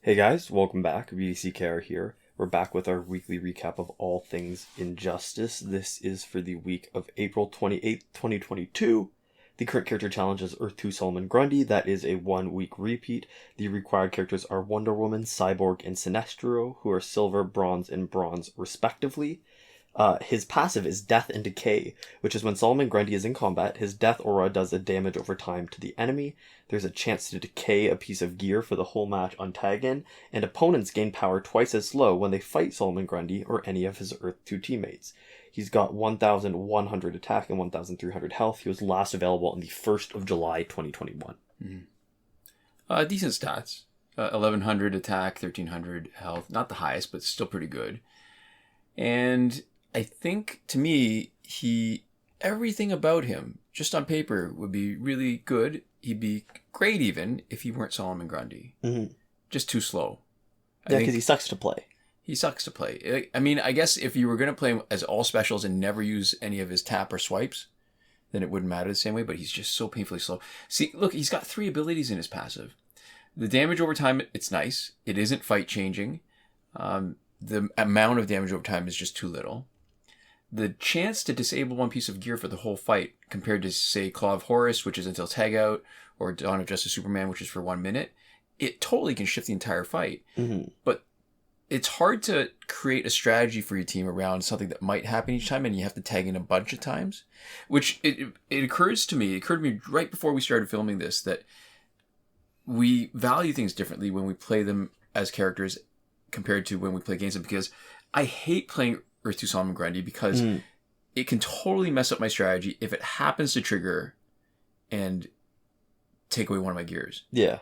Hey guys, welcome back. BDC Care here. We're back with our weekly recap of all things Injustice. This is for the week of April 28th, 2022. The current character challenge is Earth 2 Solomon Grundy. That is a 1 week repeat. The required characters are Wonder Woman, Cyborg, and Sinestro, who are silver, bronze, and bronze respectively. His passive is Death and Decay, which is when Solomon Grundy is in combat, his death aura does a damage over time to the enemy. There's a chance to decay a piece of gear for the whole match on tag-in, and opponents gain power twice as slow when they fight Solomon Grundy or any of his Earth 2 teammates. He's got 1,100 attack and 1,300 health. He was last available on the 1st of July, 2021. Decent stats. 1,100 attack, 1,300 health. Not the highest, but still pretty good. And I think, to me, everything about him, just on paper, would be really good. He'd be great even if he weren't Solomon Grundy. Mm-hmm. Just too slow. Yeah, because he sucks to play. He sucks to play. I mean, I guess if you were going to play him as all specials and never use any of his tap or swipes, then it wouldn't matter the same way, but he's just so painfully slow. See, look, he's got 3 abilities in his passive. The damage over time, it's nice. It isn't fight changing. The amount of damage over time is just too little. The chance to disable one piece of gear for the whole fight compared to, say, Claw of Horus, which is until tag out, or Dawn of Justice Superman, which is for 1 minute, it totally can shift the entire fight. Mm-hmm. But it's hard to create a strategy for your team around something that might happen each time, and you have to tag in a bunch of times. Which it occurred to me right before we started filming this, that we value things differently when we play them as characters compared to when we play games. Because I hate playing Earth 2 Solomon Grundy because it can totally mess up my strategy if it happens to trigger and take away one of my gears. Yeah.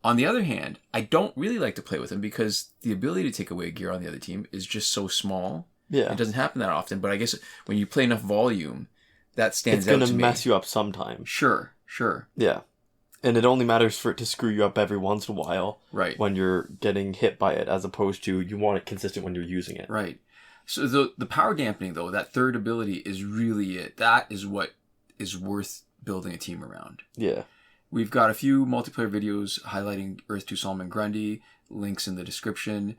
On the other hand, I don't really like to play with him because the ability to take away a gear on the other team is just so small. Yeah. It doesn't happen that often, but I guess when you play enough volume, that stands out to me. It's going to mess you up sometime. Sure. Yeah. And it only matters for it to screw you up every once in a while. Right. When you're getting hit by it, as opposed to you want it consistent when you're using it. Right. So the power dampening, though, that third ability is really it. That is what is worth building a team around. Yeah. We've got a few multiplayer videos highlighting Earth 2 Solomon Grundy, links in the description.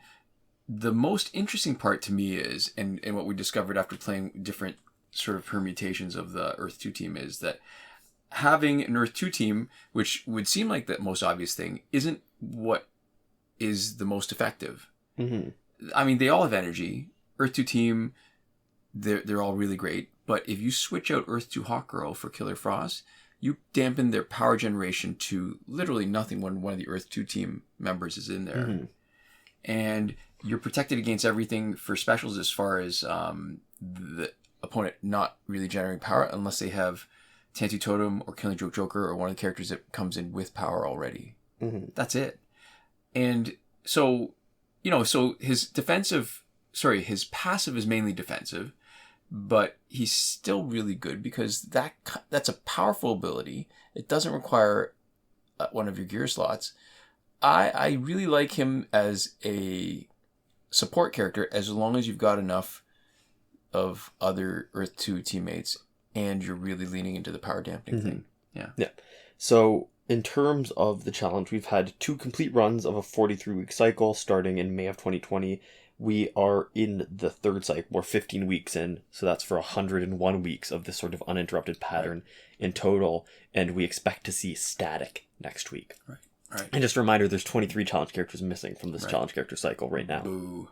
The most interesting part to me is, and what we discovered after playing different sort of permutations of the Earth 2 team, is that having an Earth 2 team, which would seem like the most obvious thing, isn't what is the most effective. Mm-hmm. I mean, they all have energy. Earth 2 team, they're all really great. But if you switch out Earth 2 Hawkgirl for Killer Frost, you dampen their power generation to literally nothing when one of the Earth 2 team members is in there. Mm-hmm. And you're protected against everything for specials as far as the opponent not really generating power unless they have Tantu Totem or Killing Joke Joker or one of the characters that comes in with power already. Mm-hmm. That's it. And so, so his passive is mainly defensive, but he's still really good because that's a powerful ability. It doesn't require one of your gear slots. I really like him as a support character as long as you've got enough of other Earth 2 teammates and you're really leaning into the power dampening thing. Yeah. So in terms of the challenge, we've had 2 complete runs of a 43-week cycle starting in May of 2020. We are in the 3rd cycle. We're 15 weeks in, so that's for 101 weeks of this sort of uninterrupted pattern in total, and we expect to see static next week. Right. And just a reminder, there's 23 challenge characters missing from this challenge character cycle right now. Boo.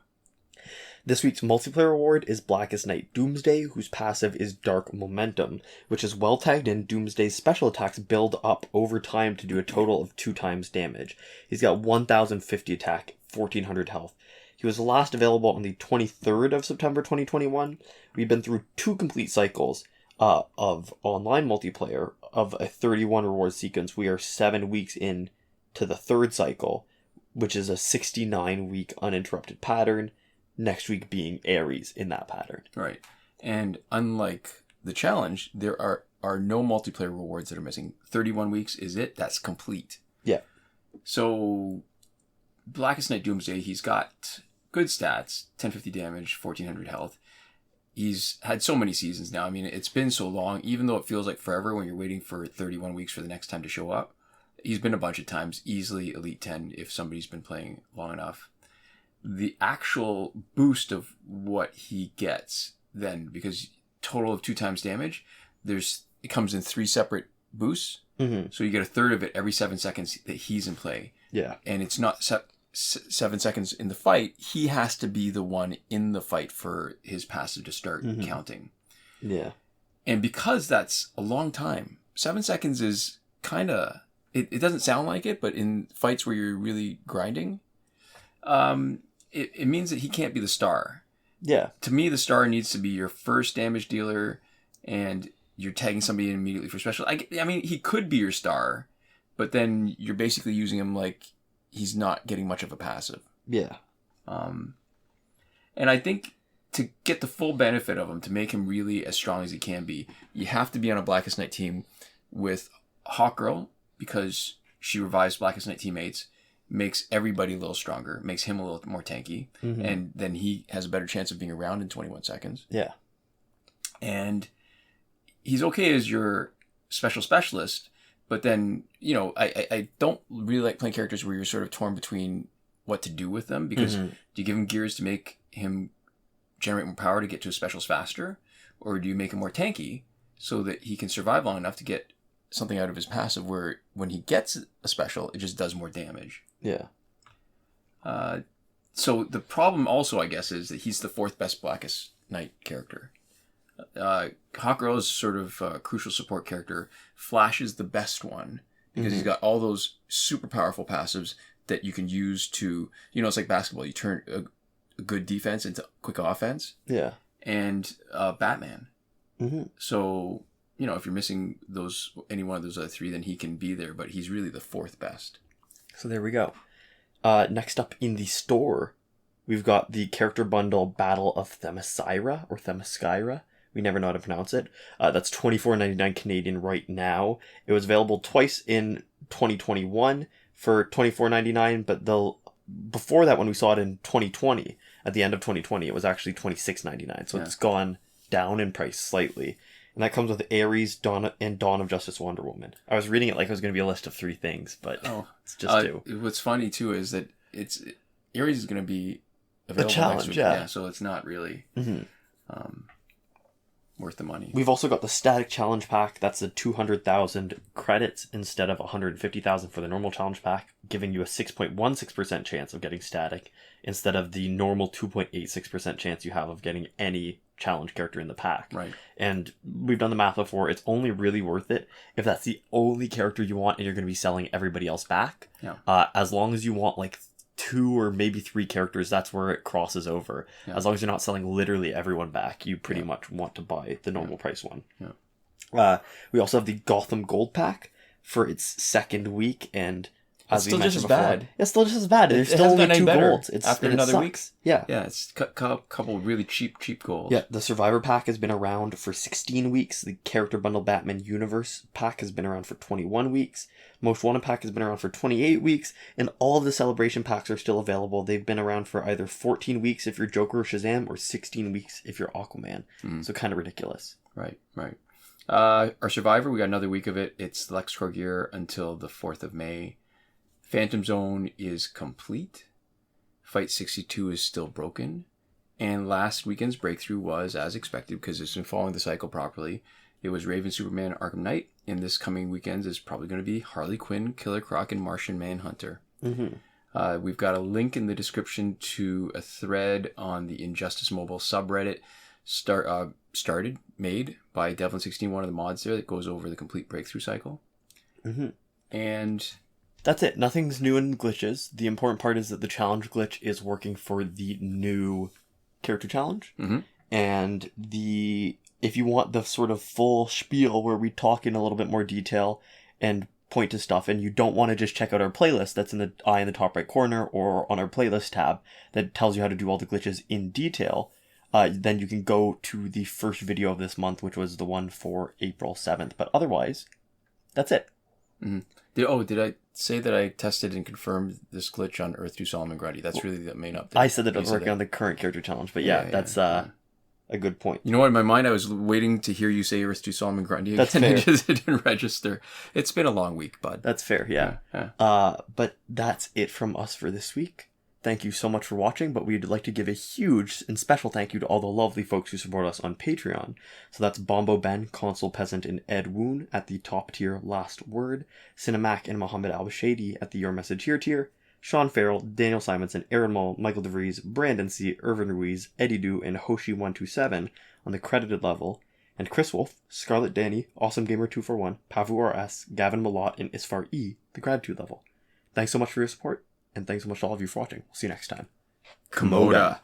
This week's multiplayer award is Blackest Night Doomsday, whose passive is Dark Momentum, which is well tagged in. Doomsday's special attacks build up over time to do a total of 2 times damage. He's got 1,050 attack, 1,400 health. He was last available on the 23rd of September 2021. We've been through 2 complete cycles of online multiplayer of a 31 reward sequence. We are 7 weeks in to the 3rd cycle, which is a 69-week uninterrupted pattern. Next week being Aries in that pattern. Right. And unlike the challenge, there are no multiplayer rewards that are missing. 31 weeks is it. That's complete. Yeah. So Blackest Night Doomsday, he's got good stats, 1050 damage, 1,400 health. He's had so many seasons now. I mean, it's been so long, even though it feels like forever when you're waiting for 31 weeks for the next time to show up. He's been a bunch of times, easily Elite 10 if somebody's been playing long enough. The actual boost of what he gets then, because total of 2 times damage, it comes in 3 separate boosts. Mm-hmm. So you get a third of it every 7 seconds that he's in play. Yeah. And it's not 7 seconds in the fight. He has to be the one in the fight for his passive to start counting. Yeah. And because that's a long time, 7 seconds is kind of... It doesn't sound like it, but in fights where you're really grinding, it means that he can't be the star. Yeah. To me, the star needs to be your first damage dealer, and you're tagging somebody in immediately for special. I mean, he could be your star, but then you're basically using him like he's not getting much of a passive. Yeah. And I think to get the full benefit of him, to make him really as strong as he can be, you have to be on a Blackest Night team with Hawkgirl, because she revives Blackest Night teammates, makes everybody a little stronger, makes him a little more tanky, and then he has a better chance of being around in 21 seconds. Yeah. And he's okay as your specialist, but then, I don't really like playing characters where you're sort of torn between what to do with them, because do you give him gears to make him generate more power to get to his specials faster, or do you make him more tanky so that he can survive long enough to get something out of his passive where when he gets a special, it just does more damage. Yeah. So the problem also, I guess, is that he's the 4th best Blackest Night character. Hawkgirl is sort of a crucial support character. Flash is the best one because he's got all those super powerful passives that you can use to, it's like basketball. You turn a good defense into quick offense. Yeah. And Batman. So... if you're missing any one of those other 3, then he can be there, but he's really the 4th best. So there we go. Next up in the store, we've got the character bundle Battle of Themisira, or Themyscira. We never know how to pronounce it. That's $24.99 Canadian right now. It was available twice in 2021 for $24.99, but before that, when we saw it in 2020, at the end of 2020, it was actually $26.99. So it's gone down in price slightly. And that comes with Ares, Dawn of Justice, Wonder Woman. I was reading it like it was going to be a list of 3 things, but it's just 2. What's funny, too, is that Ares is going to be available challenge, next week. yeah. So it's not really worth the money. We've also got the Static Challenge Pack. That's the 200,000 credits instead of 150,000 for the normal challenge pack, giving you a 6.16% chance of getting Static instead of the normal 2.86% chance you have of getting any challenge character in the pack. Right. And we've done the math before. It's only really worth it if that's the only character you want and you're going to be selling everybody else back. Yeah. As long as you want like 2 or maybe 3 characters, that's where it crosses over. Yeah. As long as you're not selling literally everyone back, you pretty much want to buy the normal price one. Yeah. We also have the Gotham Gold Pack for its 2nd week, and it's still just as bad. It's still just as bad. There's still only 2 golds. After another week. Yeah. Yeah, it's a couple really cheap golds. Yeah, the Survivor Pack has been around for 16 weeks. The Character Bundle Batman Universe Pack has been around for 21 weeks. Most Wanted Pack has been around for 28 weeks. And all of the Celebration Packs are still available. They've been around for either 14 weeks if you're Joker or Shazam, or 16 weeks if you're Aquaman. So kind of ridiculous. Right. Our Survivor, we got another week of it. It's Electro Gear until the 4th of May. Phantom Zone is complete. Fight 62 is still broken. And last weekend's breakthrough was, as expected, because it's been following the cycle properly, it was Raven, Superman, Arkham Knight. And this coming weekend is probably going to be Harley Quinn, Killer Croc, and Martian Manhunter. We've got a link in the description to a thread on the Injustice Mobile subreddit made by Devlin16, one of the mods there, that goes over the complete breakthrough cycle. And... that's it. Nothing's new in glitches. The important part is that the challenge glitch is working for the new character challenge. And if you want the sort of full spiel where we talk in a little bit more detail and point to stuff, and you don't want to just check out our playlist that's in the eye in the top right corner or on our playlist tab that tells you how to do all the glitches in detail, then you can go to the first video of this month, which was the one for April 7th. But otherwise, that's it. Did I say that I tested and confirmed this glitch on Earth 2 Solomon Grundy? That's really the main update. I said that I was working on the current character challenge, but that's a good point. You know what? In my mind, I was waiting to hear you say Earth 2 Solomon Grundy again. That's fair. It just didn't register. It's been a long week, bud. That's fair, yeah. But that's it from us for this week. Thank you so much for watching, but we'd like to give a huge and special thank you to all the lovely folks who support us on Patreon. So that's BomboBen, Consul Peasant, and Edwoon at the top tier Last Word, Sinemac and Mohammed Albshaiti at the Your Message Here tier, Shawn, Farrell, Daniel Simonson, Aaron Maule, Michael DeVries, Brandon C., Irvin Ruiz, Eddydoo, and Hoshi127 on the credited level, and Chris Wolff, Scarlet, Dani, Awesomegamer241, Pavu RS, Gavin, Mallott, and Isfar E., the gratitude level. Thanks so much for your support, and thanks so much to all of you for watching. We'll see you next time. Komoda.